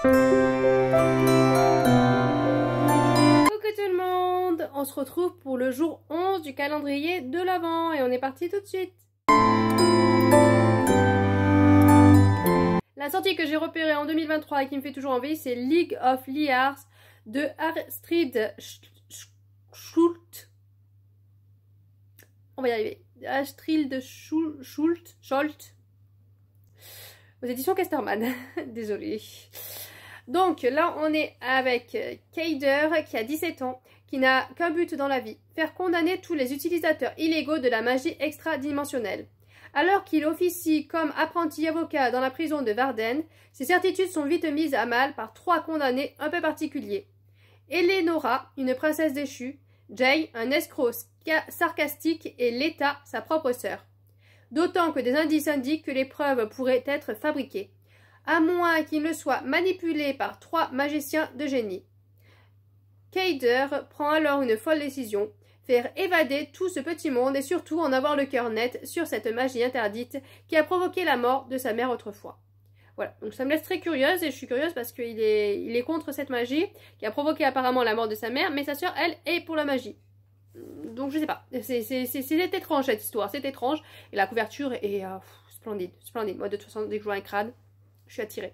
Tout le monde, on se retrouve pour le jour 11 du calendrier de l'Avent et on est parti tout de suite. La sortie que j'ai repérée en 2023 et qui me fait toujours envie, c'est League of Liars de Astrid Schult. On va y arriver. Astrid Schult aux éditions Casterman. Désolée. Donc là, on est avec Keider qui a 17 ans, qui n'a qu'un but dans la vie, faire condamner tous les utilisateurs illégaux de la magie extradimensionnelle. Alors qu'il officie comme apprenti avocat dans la prison de Varden, ses certitudes sont vite mises à mal par 3 condamnés un peu particuliers. Eleonora, une princesse déchue, Jay, un escroc sarcastique et Leta, sa propre sœur. D'autant que des indices indiquent que les preuves pourraient être fabriquées, à moins qu'il ne soit manipulé par 3 magiciens de génie. Keider prend alors une folle décision, faire évader tout ce petit monde et surtout en avoir le cœur net sur cette magie interdite qui a provoqué la mort de sa mère autrefois. Voilà, donc ça me laisse très curieuse et je suis curieuse parce qu'il est contre cette magie qui a provoqué apparemment la mort de sa mère, mais sa sœur, elle, est pour la magie. Donc je sais pas, c'est étrange cette histoire, c'est étrange et la couverture est splendide, splendide. Moi de toute façon dès que je vois un crâne, je suis attirée.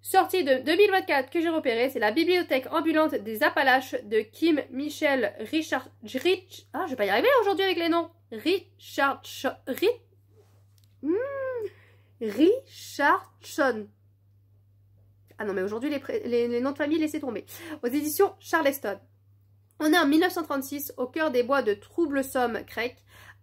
Sortie de 2024 que j'ai repérée, c'est la bibliothèque ambulante des Appalaches de Kim Michel Richard... je vais pas y arriver aujourd'hui avec les noms. Richardson. Ah non mais aujourd'hui les noms de famille laissez tomber. Aux éditions Charleston. On est en 1936 au cœur des bois de Troublesome Creek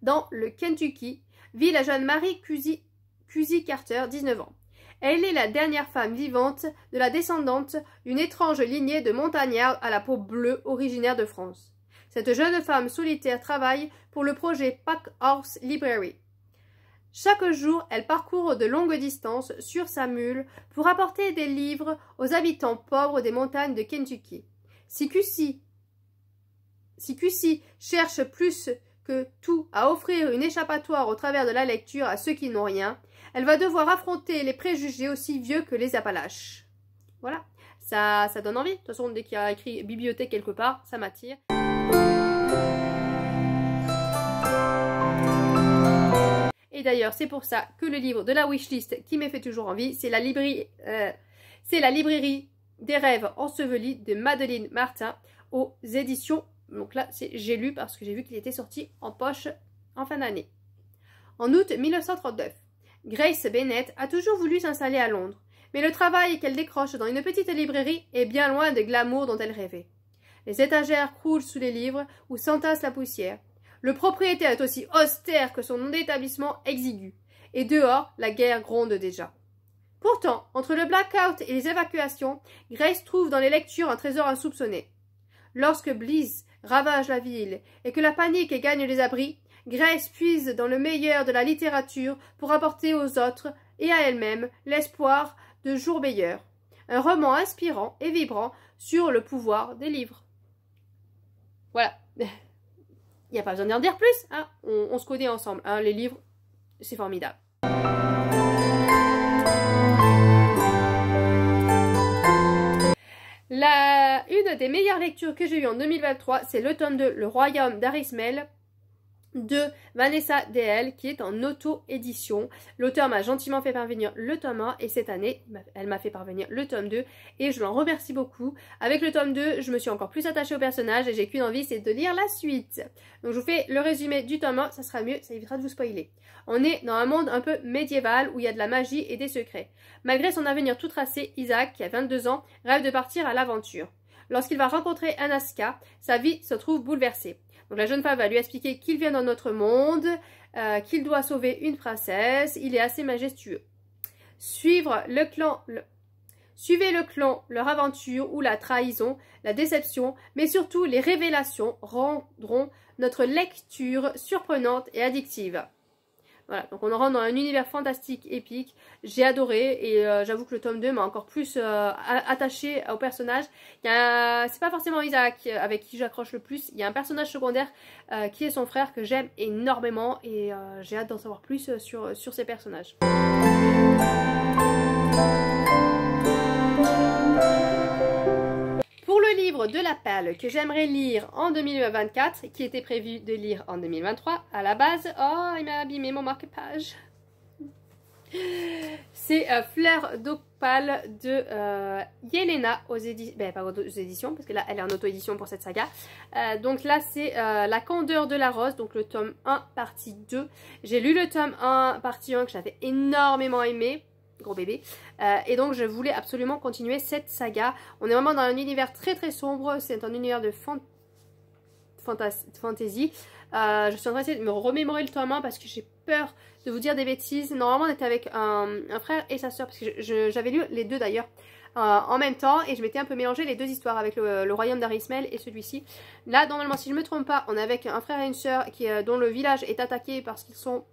dans le Kentucky, vit la jeune Mary Cusy Carter, 19 ans. Elle est la dernière femme vivante de la descendante d'une étrange lignée de montagnards à la peau bleue originaire de France. Cette jeune femme solitaire travaille pour le projet Pack Horse Library. Chaque jour, elle parcourt de longues distances sur sa mule pour apporter des livres aux habitants pauvres des montagnes de Kentucky. Si Cusy cherche plus que tout à offrir une échappatoire au travers de la lecture à ceux qui n'ont rien, elle va devoir affronter les préjugés aussi vieux que les Appalaches. Voilà, ça donne envie. De toute façon, dès qu'il y a écrit bibliothèque quelque part, ça m'attire. Et d'ailleurs, c'est pour ça que le livre de la wishlist qui m'est fait toujours envie, c'est la librairie des rêves ensevelis de Madeleine Martin aux éditions. Donc là, j'ai lu parce que j'ai vu qu'il était sorti en poche en fin d'année. En août 1939, Grace Bennett a toujours voulu s'installer à Londres, mais le travail qu'elle décroche dans une petite librairie est bien loin des glamours dont elle rêvait. Les étagères croulent sous les livres où s'entasse la poussière. Le propriétaire est aussi austère que son établissement exigu, et dehors, la guerre gronde déjà. Pourtant, entre le blackout et les évacuations, Grace trouve dans les lectures un trésor insoupçonné. Lorsque Bliss ravage la ville et que la panique gagne les abris, Grace puise dans le meilleur de la littérature pour apporter aux autres et à elle-même l'espoir de jours meilleurs. Un roman inspirant et vibrant sur le pouvoir des livres. Voilà. Il n'y a pas besoin d'en dire plus, hein. On se connaît ensemble, hein. Les livres, c'est formidable. Une des meilleures lectures que j'ai eues en 2023, c'est le tome 2, Le Royaume d'Arismel, de Vanessa DL, qui est en auto-édition. L'auteur m'a gentiment fait parvenir le tome 1 et cette année, elle m'a fait parvenir le tome 2 et je l'en remercie beaucoup. Avec le tome 2, je me suis encore plus attachée au personnage et j'ai qu'une envie, c'est de lire la suite. Donc je vous fais le résumé du tome 1, ça sera mieux, ça évitera de vous spoiler. On est dans un monde un peu médiéval où il y a de la magie et des secrets. Malgré son avenir tout tracé, Isaac, qui a 22 ans, rêve de partir à l'aventure. Lorsqu'il va rencontrer Anaska, sa vie se trouve bouleversée. Donc la jeune femme va lui expliquer qu'il vient dans notre monde, qu'il doit sauver une princesse, il est assez majestueux. Suivez le clan, leur aventure ou la trahison, la déception, mais surtout les révélations rendront notre lecture surprenante et addictive. Voilà, donc on rentre dans un univers fantastique, épique. J'ai adoré et j'avoue que le tome 2 m'a encore plus attaché au personnage. C'est pas forcément Isaac avec qui j'accroche le plus. Il y a un personnage secondaire qui est son frère que j'aime énormément et j'ai hâte d'en savoir plus sur ces personnages. Pour le livre de la perle que j'aimerais lire en 2024, qui était prévu de lire en 2023, à la base, oh, il m'a abîmé mon marque-page. C'est Fleur d'Opale de Yelena aux éditions, pas aux éditions, parce que là elle est en auto-édition pour cette saga. Donc là c'est La Candeur de la Rose, donc le tome 1 partie 2. J'ai lu le tome 1 partie 1 que j'avais énormément aimé. Gros bébé, et donc je voulais absolument continuer cette saga. On est vraiment dans un univers très très sombre, c'est un univers de fantasy. Je suis en train d'essayer de me remémorer le tome 1 parce que j'ai peur de vous dire des bêtises. Normalement on était avec un frère et sa soeur, parce que j'avais lu les deux d'ailleurs en même temps, et je m'étais un peu mélangé les deux histoires avec le royaume d'Arismel et celui-ci. Là normalement, si je ne me trompe pas, on est avec un frère et une soeur dont le village est attaqué parce qu'ils sont...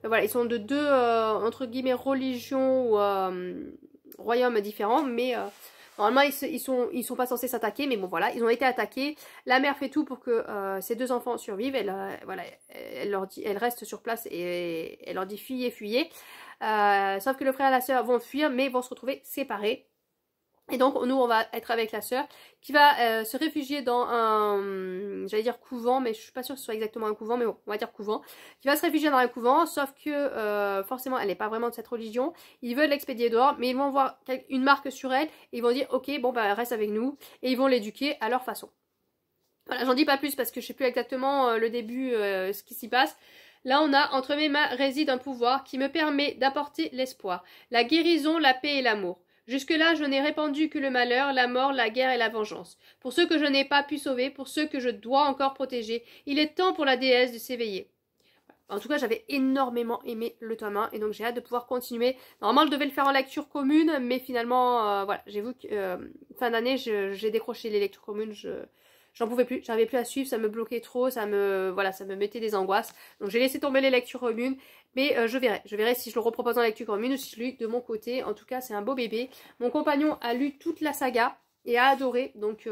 Voilà, ils sont de deux, entre guillemets, religions ou royaumes différents, mais normalement, ils sont pas censés s'attaquer, mais bon, voilà, ils ont été attaqués. La mère fait tout pour que ces deux enfants survivent. Voilà, elle reste sur place et elle leur dit fuyez, fuyez. Sauf que le frère et la sœur vont fuir, mais vont se retrouver séparés. Et donc nous on va être avec la sœur qui va se réfugier dans un, j'allais dire couvent, mais je suis pas sûre que ce soit exactement un couvent, mais bon, on va dire couvent, qui va se réfugier dans un couvent, sauf que forcément elle n'est pas vraiment de cette religion. Ils veulent l'expédier dehors, mais ils vont voir une marque sur elle et ils vont dire ok, bon bah reste avec nous, et ils vont l'éduquer à leur façon. Voilà, j'en dis pas plus parce que je sais plus exactement le début, ce qui s'y passe. Là on a entre mes mains réside un pouvoir qui me permet d'apporter l'espoir, la guérison, la paix et l'amour. Jusque-là, je n'ai répandu que le malheur, la mort, la guerre et la vengeance. Pour ceux que je n'ai pas pu sauver, pour ceux que je dois encore protéger, il est temps pour la déesse de s'éveiller. En tout cas, j'avais énormément aimé le tome 1 et donc j'ai hâte de pouvoir continuer. Normalement, je devais le faire en lecture commune, mais finalement, voilà, j'avoue que fin d'année, j'ai décroché les lectures communes. J'en pouvais plus, j'arrivais plus à suivre, ça me bloquait trop, ça me mettait des angoisses. Donc j'ai laissé tomber les lectures communes, mais je verrai si je le repropose en lecture commune ou si je lis de mon côté. En tout cas, c'est un beau bébé. Mon compagnon a lu toute la saga et a adoré, donc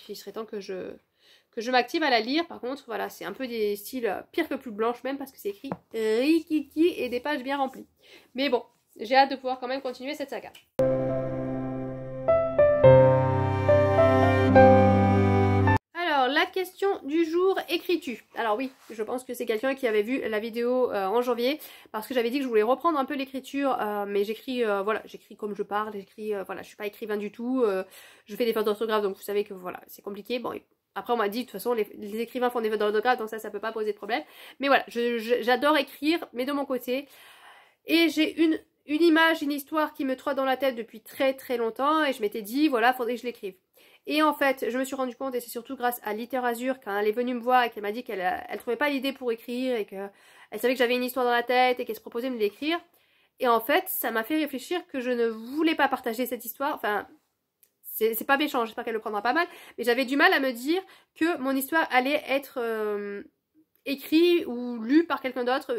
il serait temps que je m'active à la lire. Par contre, voilà, c'est un peu des styles pire que plus blanche même parce que c'est écrit rikiki et des pages bien remplies. Mais bon, j'ai hâte de pouvoir quand même continuer cette saga. La question du jour, écris-tu? Alors oui, je pense que c'est quelqu'un qui avait vu la vidéo en janvier, parce que j'avais dit que je voulais reprendre un peu l'écriture, mais j'écris voilà, j'écris comme je parle, voilà, je suis pas écrivain du tout, je fais des fautes d'orthographe, donc vous savez que voilà, c'est compliqué. Bon, après on m'a dit de toute façon les écrivains font des fautes d'orthographe, donc ça peut pas poser de problème. Mais voilà, j'adore écrire, mais de mon côté, et j'ai une image, une histoire qui me trotte dans la tête depuis très très longtemps, et je m'étais dit voilà, faudrait que je l'écrive. Et en fait, je me suis rendu compte, et c'est surtout grâce à Littérazure, quand elle est venue me voir et qu'elle m'a dit qu'elle trouvait pas l'idée pour écrire et qu'elle savait que j'avais une histoire dans la tête et qu'elle se proposait de l'écrire. Et en fait, ça m'a fait réfléchir que je ne voulais pas partager cette histoire. Enfin, c'est pas méchant, j'espère qu'elle le prendra pas mal, mais j'avais du mal à me dire que mon histoire allait être écrite ou lue par quelqu'un d'autre.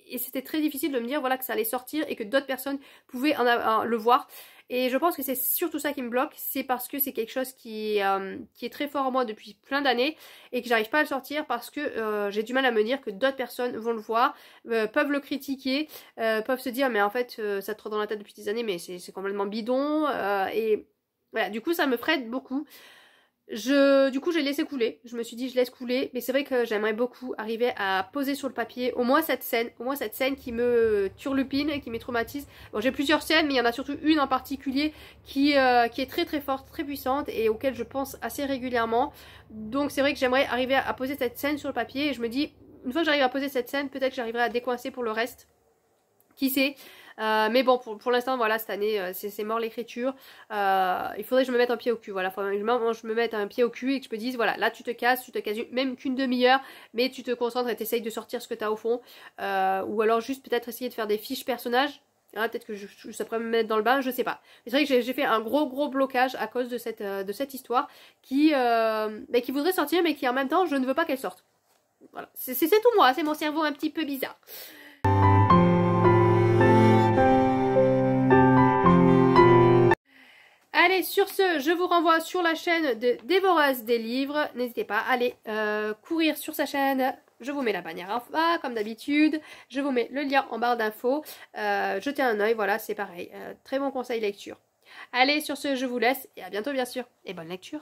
Et c'était très difficile de me dire voilà que ça allait sortir et que d'autres personnes pouvaient le voir. Et je pense que c'est surtout ça qui me bloque, c'est parce que c'est quelque chose qui est très fort en moi depuis plein d'années et que j'arrive pas à le sortir parce que j'ai du mal à me dire que d'autres personnes vont le voir, peuvent le critiquer, peuvent se dire mais en fait ça te trotte dans la tête depuis des années mais c'est complètement bidon et voilà, du coup ça me freine beaucoup. Du coup j'ai laissé couler, je me suis dit je laisse couler, mais c'est vrai que j'aimerais beaucoup arriver à poser sur le papier au moins cette scène qui me turlupine et qui me traumatise. Bon, j'ai plusieurs scènes, mais il y en a surtout une en particulier qui est très très forte, très puissante et auquel je pense assez régulièrement. Donc c'est vrai que j'aimerais arriver à poser cette scène sur le papier et je me dis, une fois que j'arrive à poser cette scène, peut-être que j'arriverai à décoincer pour le reste. Qui sait? Mais bon, pour l'instant, voilà, cette année, c'est mort l'écriture. Il faudrait que je me mette un pied au cul. Voilà, faudrait que je me mette un pied au cul et que je me dise, voilà, là tu te casses même qu'une demi-heure, mais tu te concentres et t'essayes de sortir ce que t'as au fond. Ou alors juste peut-être essayer de faire des fiches personnages. Hein, peut-être que ça pourrait me mettre dans le bain, je sais pas. C'est vrai que j'ai fait un gros blocage à cause de cette histoire qui voudrait sortir, mais qui en même temps, je ne veux pas qu'elle sorte. Voilà, c'est tout moi, c'est mon cerveau un petit peu bizarre. Allez, sur ce, je vous renvoie sur la chaîne de Dévoreuse des livres. N'hésitez pas à aller courir sur sa chaîne. Je vous mets la bannière en bas, comme d'habitude. Je vous mets le lien en barre d'infos. Jetez un œil, voilà, c'est pareil. Très bon conseil lecture. Allez, sur ce, je vous laisse et à bientôt, bien sûr. Et bonne lecture.